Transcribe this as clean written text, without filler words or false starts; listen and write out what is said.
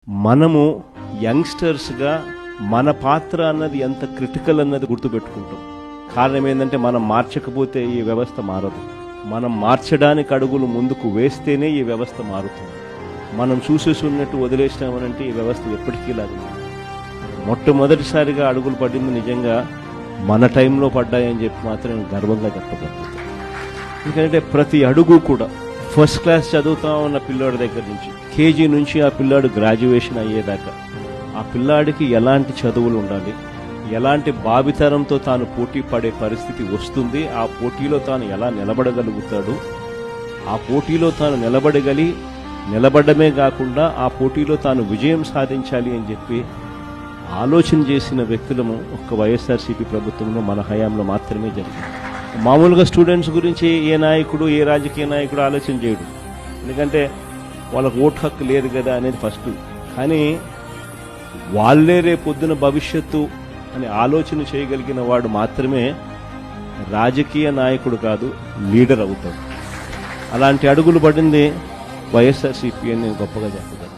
మనము యంగ్స్టర్స్గా మన పాత్ర అన్నది ఎంత క్రిటికల్ అన్నది గుర్తుపెట్టుకుంటాం. కారణం ఏంటంటే మనం మార్చకపోతే ఈ వ్యవస్థ మారదు. మనం మార్చడానికి అడుగులు ముందుకు వేస్తేనే ఈ వ్యవస్థ మారుతుంది. మనం చూసేసి ఉన్నట్టు వదిలేసినామనంటే ఈ వ్యవస్థ ఎప్పటికీ లాగా. మొట్టమొదటిసారిగా అడుగులు పడింది నిజంగా మన టైంలో పడ్డాయని చెప్పి మాత్రం గర్వంగా చెప్పగలుగుతాం. ఎందుకంటే ప్రతి అడుగు కూడా ఫస్ట్ క్లాస్ చదువుతా ఉన్న పిల్లాడి దగ్గర నుంచి కేజీ నుంచి ఆ పిల్లాడు గ్రాడ్యుయేషన్ అయ్యేదాకా ఆ పిల్లాడికి ఎలాంటి చదువులు ఉండాలి, ఎలాంటి భావితరంతో తాను పోటీ పడే పరిస్థితి వస్తుంది, ఆ పోటీలో తాను ఎలా నిలబడగలుగుతాడు, ఆ పోటీలో తాను నిలబడమే కాకుండా ఆ పోటీలో తాను విజయం సాధించాలి అని చెప్పి ఆలోచన చేసిన వ్యక్తులము ఒక్క వైఎస్ఆర్సీపీ ప్రభుత్వంలో మన హయాంలో మాత్రమే జరిగింది. మామూలుగా స్టూడెంట్స్ గురించి ఏ నాయకుడు ఏ రాజకీయ నాయకుడు ఆలోచన చేయడు, ఎందుకంటే వాళ్ళకు ఓటు హక్కు లేదు కదా అనేది ఫస్ట్. కానీ వాళ్ళే రేపొద్దున భవిష్యత్తు అని ఆలోచన చేయగలిగిన వాడు మాత్రమే రాజకీయ నాయకుడు కాదు, లీడర్ అవుతాడు. అలాంటి అడుగులు పడింది వైఎస్ఆర్సీపీ అని నేను గొప్పగా చెప్పగలను.